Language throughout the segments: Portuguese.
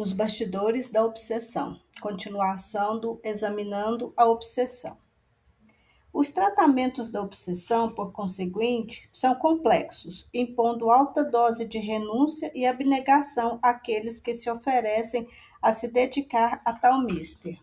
Nos bastidores da obsessão. Continuação do Examinando a Obsessão. Os tratamentos da obsessão, por conseguinte, são complexos, impondo alta dose de renúncia e abnegação àqueles que se oferecem a se dedicar a tal mister.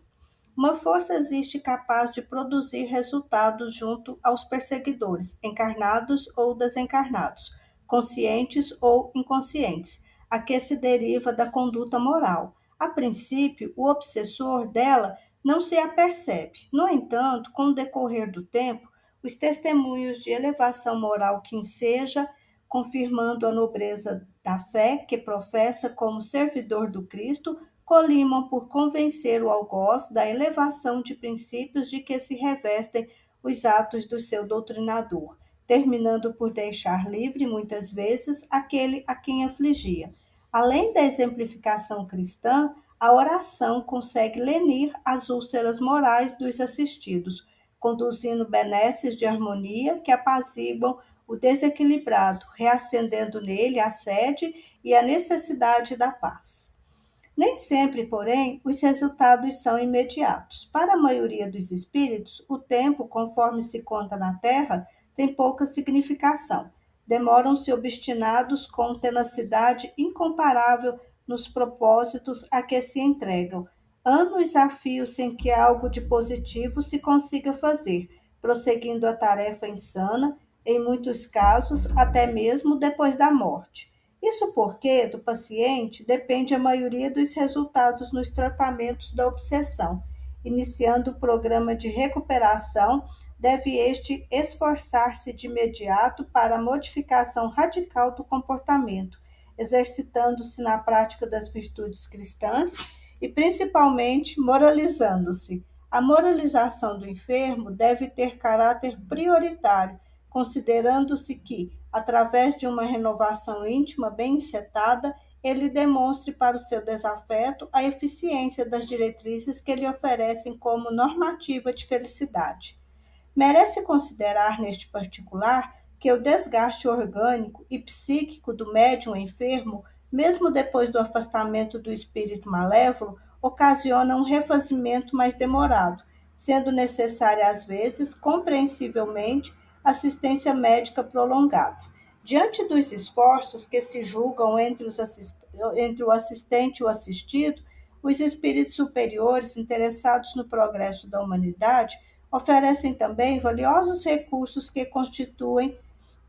Uma força existe capaz de produzir resultados junto aos perseguidores, encarnados ou desencarnados, conscientes ou inconscientes, a que se deriva da conduta moral. A princípio, o obsessor dela não se apercebe. No entanto, com o decorrer do tempo, os testemunhos de elevação moral que enseja, confirmando a nobreza da fé que professa como servidor do Cristo, colimam por convencer o algoz da elevação de princípios de que se revestem os atos do seu doutrinador, terminando por deixar livre, muitas vezes, aquele a quem afligia. Além da exemplificação cristã, a oração consegue lenir as úlceras morais dos assistidos, conduzindo benesses de harmonia que apaziguam o desequilibrado, reacendendo nele a sede e a necessidade da paz. Nem sempre, porém, os resultados são imediatos. Para a maioria dos espíritos, o tempo, conforme se conta na Terra, tem pouca significação. Demoram-se obstinados com tenacidade incomparável nos propósitos a que se entregam. Anos a fio sem que algo de positivo se consiga fazer, prosseguindo a tarefa insana, em muitos casos, até mesmo depois da morte. Isso porque do paciente depende a maioria dos resultados nos tratamentos da obsessão. Iniciando o programa de recuperação, deve este esforçar-se de imediato para a modificação radical do comportamento, exercitando-se na prática das virtudes cristãs e, principalmente, moralizando-se. A moralização do enfermo deve ter caráter prioritário, considerando-se que, através de uma renovação íntima bem encetada, ele demonstre para o seu desafeto a eficiência das diretrizes que lhe oferecem como normativa de felicidade. Merece considerar, neste particular, que o desgaste orgânico e psíquico do médium enfermo, mesmo depois do afastamento do espírito malévolo, ocasiona um refazimento mais demorado, sendo necessária, às vezes, compreensivelmente, assistência médica prolongada. Diante dos esforços que se julgam entre o assistente e o assistido, os espíritos superiores interessados no progresso da humanidade oferecem também valiosos recursos que constituem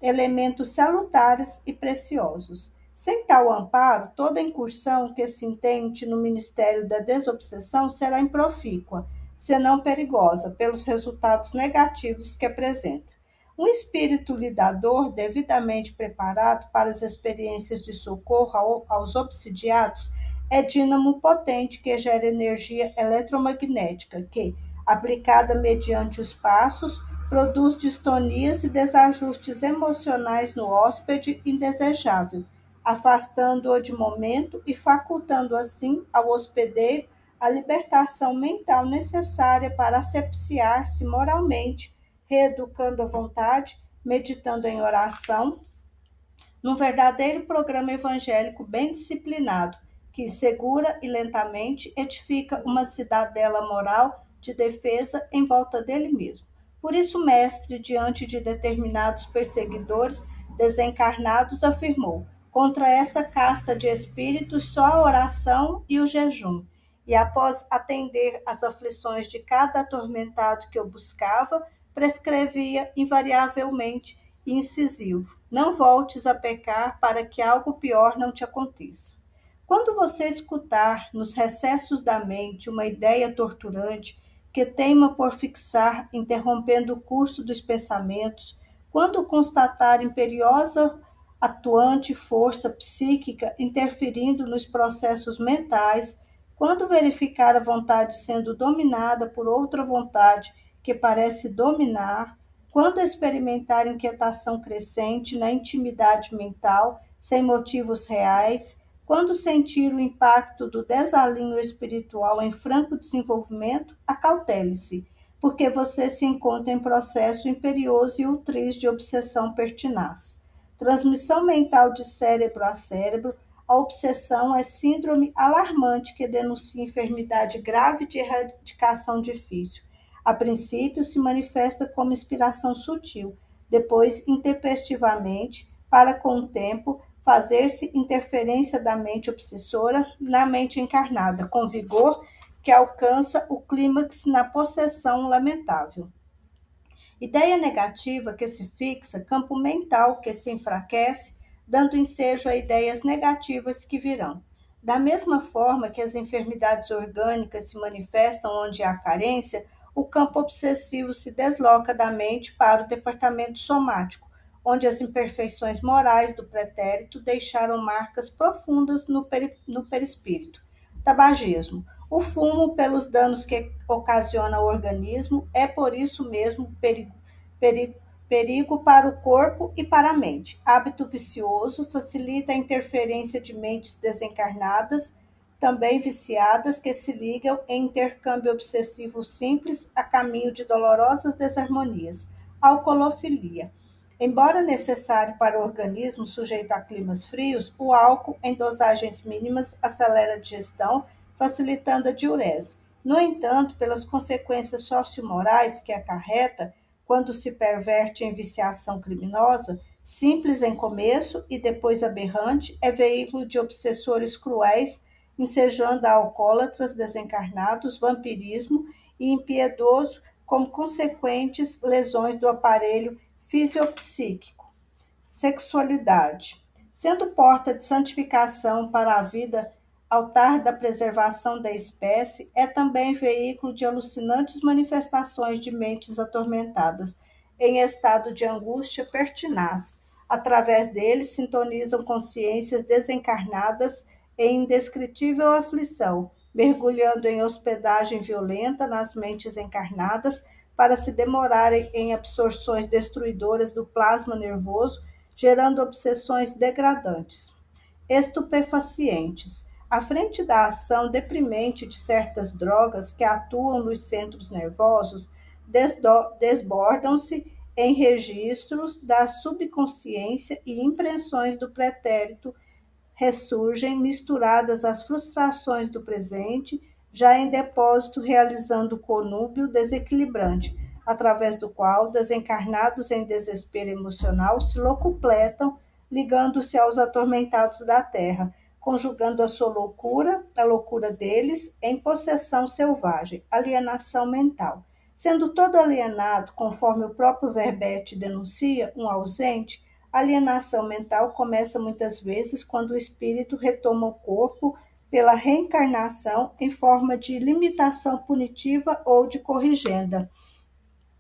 elementos salutares e preciosos. Sem tal amparo, toda incursão que se intente no ministério da desobsessão será improfícua, senão perigosa, pelos resultados negativos que apresenta. Um espírito lidador devidamente preparado para as experiências de socorro aos obsidiados é dínamo potente que gera energia eletromagnética que, aplicada mediante os passos, produz distonias e desajustes emocionais no hóspede indesejável, afastando-o de momento e facultando assim ao hospedeiro a libertação mental necessária para asepsiar-se moralmente, reeducando a vontade, meditando em oração, num verdadeiro programa evangélico bem disciplinado, que segura e lentamente edifica uma cidadela moral de defesa em volta dele mesmo. Por isso, o mestre, diante de determinados perseguidores desencarnados, afirmou: contra essa casta de espíritos só a oração e o jejum. E após atender às aflições de cada atormentado que o buscava, prescrevia invariavelmente e incisivo: não voltes a pecar para que algo pior não te aconteça. Quando você escutar nos recessos da mente uma ideia torturante que teima por fixar, interrompendo o curso dos pensamentos, quando constatar imperiosa atuante força psíquica interferindo nos processos mentais, quando verificar a vontade sendo dominada por outra vontade que parece dominar, quando experimentar inquietação crescente na intimidade mental, sem motivos reais, quando sentir o impacto do desalinho espiritual em franco desenvolvimento, acautele-se, porque você se encontra em processo imperioso e ultriz de obsessão pertinaz. Transmissão mental de cérebro a cérebro, A obsessão é síndrome alarmante que denuncia enfermidade grave de erradicação difícil. A princípio, se manifesta como inspiração sutil, depois, intempestivamente, para com o tempo, fazer-se interferência da mente obsessora na mente encarnada, com vigor que alcança o clímax na possessão lamentável. Ideia negativa que se fixa, campo mental que se enfraquece, dando ensejo a ideias negativas que virão. Da mesma forma que as enfermidades orgânicas se manifestam onde há carência, o campo obsessivo se desloca da mente para o departamento somático, onde as imperfeições morais do pretérito deixaram marcas profundas no perispírito. Tabagismo. O fumo, pelos danos que ocasiona ao organismo, é por isso mesmo perigo, perigo para o corpo e para a mente. Hábito vicioso facilita a interferência de mentes desencarnadas, também viciadas, que se ligam em intercâmbio obsessivo simples a caminho de dolorosas desarmonias. Alcoolofilia. Embora necessário para o organismo sujeito a climas frios, o álcool, em dosagens mínimas, acelera a digestão, facilitando a diurese. No entanto, pelas consequências sociomorais que acarreta, quando se perverte em viciação criminosa, simples em começo e depois aberrante, é veículo de obsessores cruéis, ensejando a alcoólatras desencarnados, vampirismo e impiedoso, como consequentes lesões do aparelho fisiopsíquico. Sexualidade. Sendo porta de santificação para a vida, altar da preservação da espécie, é também veículo de alucinantes manifestações de mentes atormentadas, em estado de angústia pertinaz. Através dele sintonizam consciências desencarnadas em indescritível aflição, mergulhando em hospedagem violenta nas mentes encarnadas para se demorarem em absorções destruidoras do plasma nervoso, gerando obsessões degradantes. Estupefacientes. À frente da ação deprimente de certas drogas que atuam nos centros nervosos, desbordam-se em registros da subconsciência e impressões do pretérito ressurgem misturadas às frustrações do presente, já em depósito realizando o conúbio desequilibrante, através do qual desencarnados em desespero emocional se locupletam, ligando-se aos atormentados da terra, conjugando a sua loucura, a loucura deles, em possessão selvagem, alienação mental. Sendo todo alienado, conforme o próprio verbete denuncia, um ausente, a alienação mental começa muitas vezes quando o espírito retoma o corpo pela reencarnação em forma de limitação punitiva ou de corrigenda,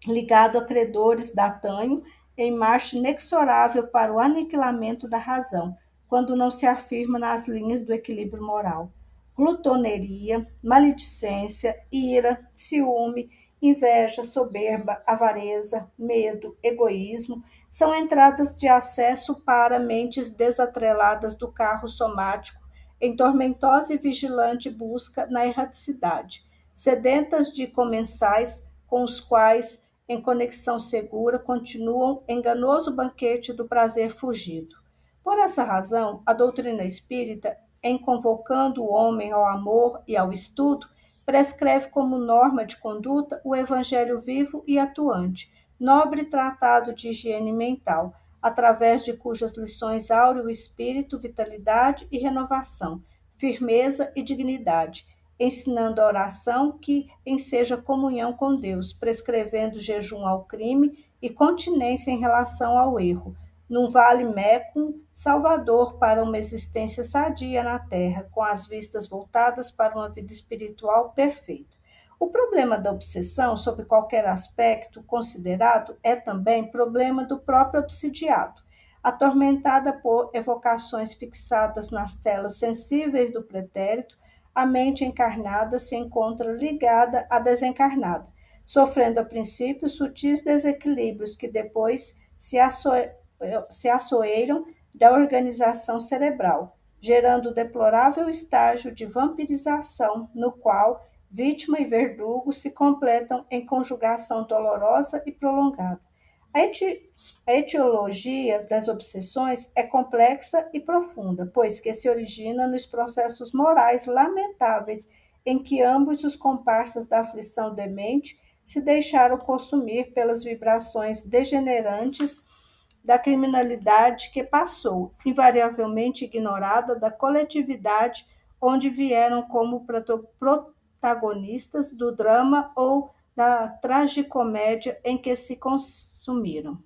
ligado a credores datanho, em marcha inexorável para o aniquilamento da razão, quando não se afirma nas linhas do equilíbrio moral. Glutoneria, maledicência, ira, ciúme, inveja, soberba, avareza, medo, egoísmo, são entradas de acesso para mentes desatreladas do carro somático, em tormentosa e vigilante busca na erraticidade, sedentas de comensais com os quais, em conexão segura, continuam enganoso banquete do prazer fugido. Por essa razão, a doutrina espírita, em convocando o homem ao amor e ao estudo, prescreve como norma de conduta o evangelho vivo e atuante, nobre tratado de higiene mental, através de cujas lições aure o espírito, vitalidade e renovação, firmeza e dignidade, ensinando a oração que enseja comunhão com Deus, prescrevendo jejum ao crime e continência em relação ao erro, num vale mécum salvador para uma existência sadia na terra, com as vistas voltadas para uma vida espiritual perfeita. O problema da obsessão, sob qualquer aspecto considerado, é também problema do próprio obsidiado. Atormentada por evocações fixadas nas telas sensíveis do pretérito, a mente encarnada se encontra ligada à desencarnada, sofrendo a princípio sutis desequilíbrios que depois se assoeiram da organização cerebral, gerando o deplorável estágio de vampirização, no qual vítima e verdugo se completam em conjugação dolorosa e prolongada. A, eti- a etiologia das obsessões é complexa e profunda, pois que se origina nos processos morais lamentáveis em que ambos os comparsas da aflição demente se deixaram consumir pelas vibrações degenerantes da criminalidade que passou, invariavelmente ignorada da coletividade onde vieram como protagonistas do drama ou da tragicomédia em que se consumiram.